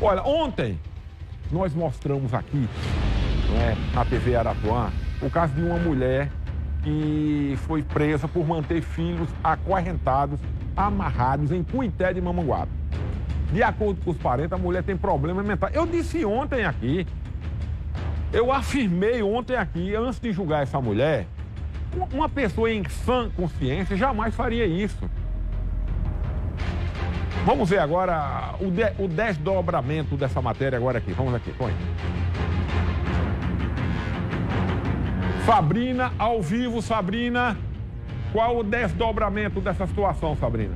Olha, ontem nós mostramos aqui, na TV Arapuã, o caso de uma mulher que foi presa por manter filhos acorrentados, amarrados em Cuité de Mamanguape. De acordo com os parentes, a mulher tem problema mental. Eu disse ontem aqui, eu afirmei ontem aqui, antes de julgar essa mulher, uma pessoa em sã consciência jamais faria isso. Vamos ver agora o desdobramento dessa matéria agora aqui. Vamos aqui, põe. Sabrina, ao vivo, Sabrina. Qual o desdobramento dessa situação, Sabrina?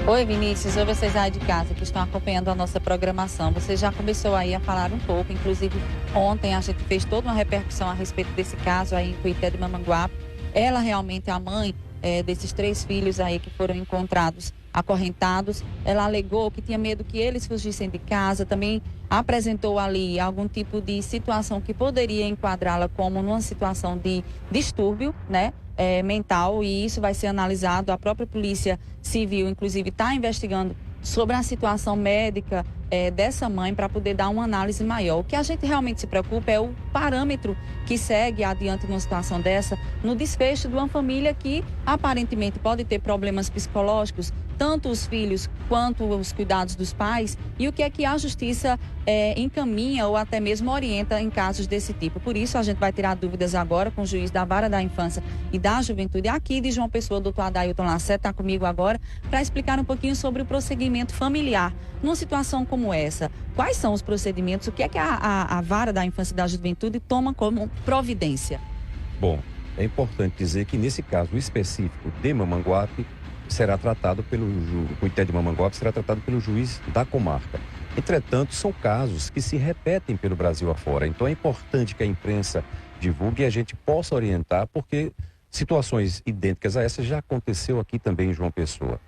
Oi, Vinícius. Oi, vocês aí de casa que estão acompanhando a nossa programação. Você já começou aí a falar um pouco, inclusive ontem a gente fez toda uma repercussão a respeito desse caso aí em Cuité de Mamanguape. Ela realmente é a mãe desses 3 filhos aí que foram encontrados acorrentados. Ela alegou que tinha medo que eles fugissem de casa, também apresentou ali algum tipo de situação que poderia enquadrá-la como numa situação de distúrbio, né? Mental, e isso vai ser analisado. A própria Polícia Civil, inclusive, está investigando sobre a situação médica dessa mãe para poder dar uma análise maior. O que a gente realmente se preocupa é o parâmetro que segue adiante numa situação dessa, no desfecho de uma família que aparentemente pode ter problemas psicológicos, tanto os filhos quanto os cuidados dos pais, e o que é que a justiça encaminha ou até mesmo orienta em casos desse tipo. Por isso, a gente vai tirar dúvidas agora com o juiz da Vara da Infância e da Juventude aqui de João Pessoa, o doutor Adailton Lacerda, está comigo agora para explicar um pouquinho sobre o procedimento familiar numa situação como essa. Quais são os procedimentos, o que é que a Vara da Infância e da Juventude toma como providência? Bom, é importante dizer que nesse caso específico de Mamanguape, será tratado pelo Cuité de Mamanguape será tratado pelo juiz da comarca. Entretanto, são casos que se repetem pelo Brasil afora. Então é importante que a imprensa divulgue e a gente possa orientar, porque situações idênticas a essa já aconteceu aqui também em João Pessoa.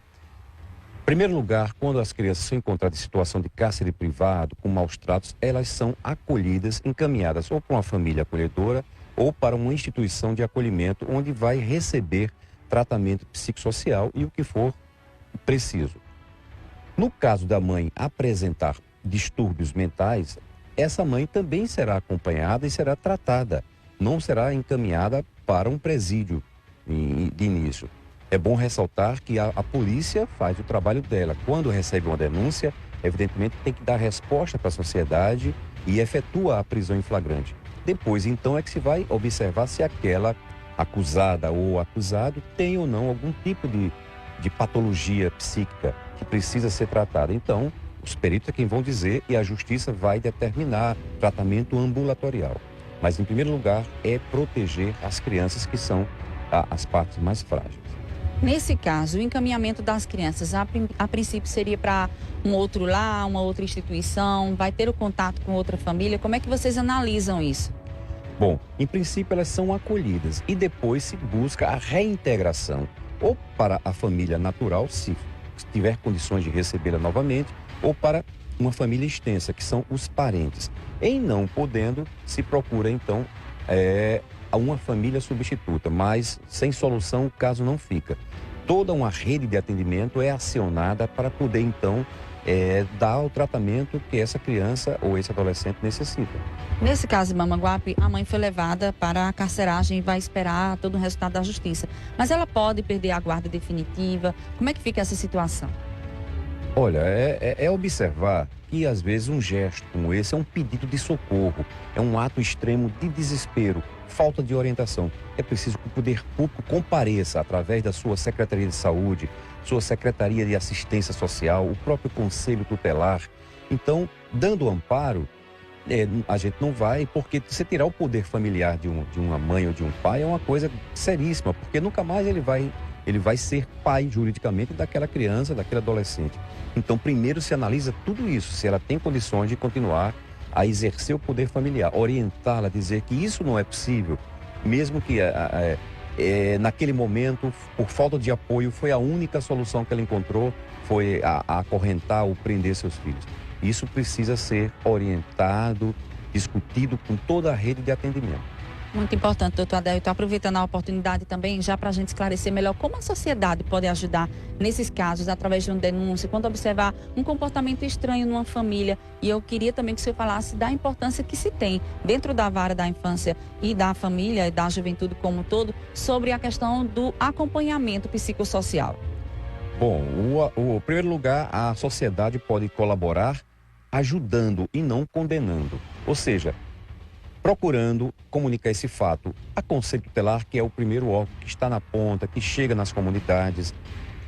Em primeiro lugar, quando as crianças são encontradas em situação de cárcere privado, com maus tratos, elas são acolhidas, encaminhadas ou para uma família acolhedora ou para uma instituição de acolhimento, onde vai receber tratamento psicossocial e o que for preciso. No caso da mãe apresentar distúrbios mentais, essa mãe também será acompanhada e será tratada, não será encaminhada para um presídio de início. É bom ressaltar que a polícia faz o trabalho dela. Quando recebe uma denúncia, evidentemente tem que dar resposta para a sociedade e efetua a prisão em flagrante. Depois, então, é que se vai observar se aquela acusada ou acusado tem ou não algum tipo de patologia psíquica que precisa ser tratada. Então, os peritos é quem vão dizer e a justiça vai determinar tratamento ambulatorial. Mas, em primeiro lugar, é proteger as crianças que são as partes mais frágeis. Nesse caso, o encaminhamento das crianças, a princípio, seria para um outro lar, uma outra instituição, vai ter o contato com outra família. Como é que vocês analisam isso? Bom, em princípio elas são acolhidas e depois se busca a reintegração ou para a família natural, se tiver condições de recebê-la novamente, ou para uma família extensa, que são os parentes. Em não podendo, se procura então uma família substituta, mas sem solução o caso não fica. Toda uma rede de atendimento é acionada para poder então dar o tratamento que essa criança ou esse adolescente necessita. Nesse caso de Mamanguape, a mãe foi levada para a carceragem e vai esperar todo o resultado da justiça. Mas ela pode perder a guarda definitiva? Como é que fica essa situação? Olha, é observar que às vezes um gesto como esse é um pedido de socorro, é um ato extremo de desespero, falta de orientação. É preciso que o poder público compareça através da sua Secretaria de Saúde, sua Secretaria de Assistência Social, o próprio Conselho Tutelar. Então, dando amparo, a gente não vai, porque você tirar o poder familiar de uma mãe ou de um pai é uma coisa seríssima, porque nunca mais ele vai ser pai juridicamente daquela criança, daquele adolescente. Então, primeiro se analisa tudo isso, se ela tem condições de continuar a exercer o poder familiar, orientá-la, dizer que isso não é possível, mesmo que naquele momento, por falta de apoio, foi a única solução que ela encontrou, foi a acorrentar ou prender seus filhos. Isso precisa ser orientado, discutido com toda a rede de atendimento. Muito importante, doutor Adélio. Estou aproveitando a oportunidade também já para a gente esclarecer melhor como a sociedade pode ajudar nesses casos, através de uma denúncia, quando observar um comportamento estranho numa família. E eu queria também que o senhor falasse da importância que se tem dentro da vara da infância e da família e da juventude como um todo, sobre a questão do acompanhamento psicossocial. Bom, em primeiro lugar, a sociedade pode colaborar ajudando e não condenando. Ou seja, procurando comunicar esse fato a Conselho Tutelar, que é o primeiro órgão que está na ponta, que chega nas comunidades,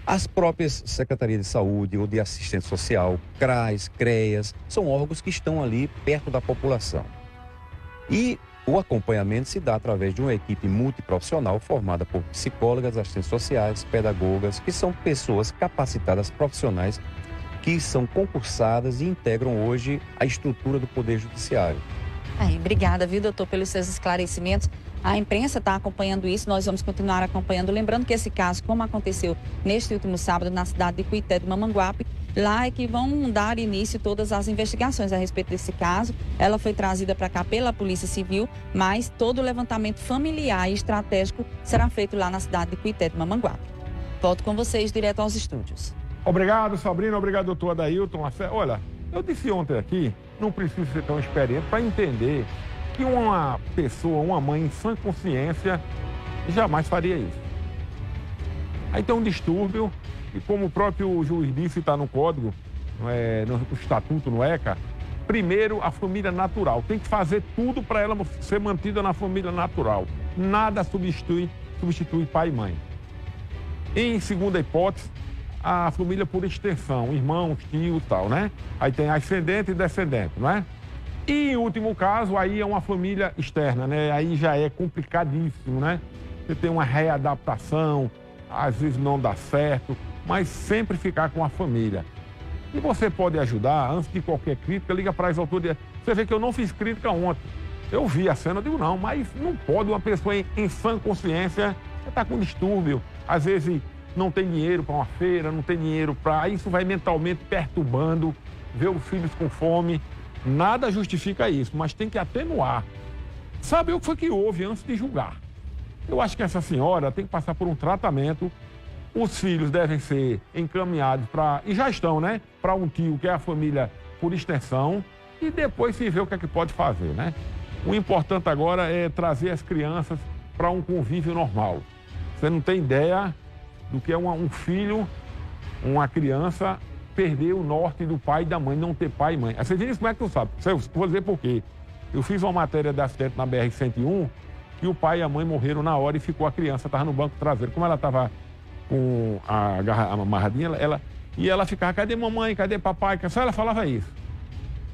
as próprias Secretarias de Saúde ou de Assistência Social, CRAS, CREAS, são órgãos que estão ali perto da população. E o acompanhamento se dá através de uma equipe multiprofissional formada por psicólogas, assistentes sociais, pedagogas, que são pessoas capacitadas, profissionais, que são concursadas e integram hoje a estrutura do Poder Judiciário. Obrigada, viu, doutor, pelos seus esclarecimentos. A imprensa está acompanhando isso, nós vamos continuar acompanhando. Lembrando que esse caso, como aconteceu neste último sábado na cidade de Cuité do Mamanguape, lá é que vão dar início todas as investigações a respeito desse caso. Ela foi trazida para cá pela Polícia Civil, mas todo o levantamento familiar e estratégico será feito lá na cidade de Cuité do Mamanguape. Volto com vocês direto aos estúdios. Obrigado, Sabrina. Obrigado, doutor Adailton. Olha, eu disse ontem aqui, não preciso ser tão experiente para entender que uma pessoa, uma mãe em sã consciência, jamais faria isso. Aí tem um distúrbio, e como o próprio juiz disse, está no código, no estatuto, no ECA, primeiro a família natural. Tem que fazer tudo para ela ser mantida na família natural. Nada substitui pai e mãe. Em segunda hipótese, a família por extensão, irmãos, tios e tal, né? Aí tem ascendente e descendente, não é? E em último caso, aí é uma família externa, né? Aí já é complicadíssimo, né? Você tem uma readaptação, às vezes não dá certo, mas sempre ficar com a família. E você pode ajudar, antes de qualquer crítica, liga para as autoridades. Você vê que eu não fiz crítica ontem. Eu vi a cena, eu digo, não, mas não pode uma pessoa em sã consciência estar com distúrbio. Às vezes não tem dinheiro para uma feira, não tem dinheiro para... Isso vai mentalmente perturbando, ver os filhos com fome. Nada justifica isso, mas tem que atenuar. Saber o que foi que houve antes de julgar. Eu acho que essa senhora tem que passar por um tratamento. Os filhos devem ser encaminhados para... E já estão, né? Para um tio, que é a família por extensão. E depois se vê o que é que pode fazer, né? O importante agora é trazer as crianças para um convívio normal. Você não tem ideia do que é um filho, uma criança, perder o norte do pai e da mãe, não ter pai e mãe. Aí você diz, como é que tu sabe? Eu vou dizer por quê. Eu fiz uma matéria de acidente na BR-101 e o pai e a mãe morreram na hora e ficou a criança, estava no banco traseiro. Como ela estava com a amarradinha, ela ficava, cadê mamãe, cadê papai? Só ela falava isso.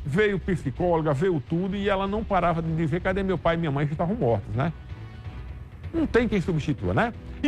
Veio psicóloga, veio tudo e ela não parava de dizer, cadê meu pai e minha mãe que estavam mortos, né? Não tem quem substitua, né?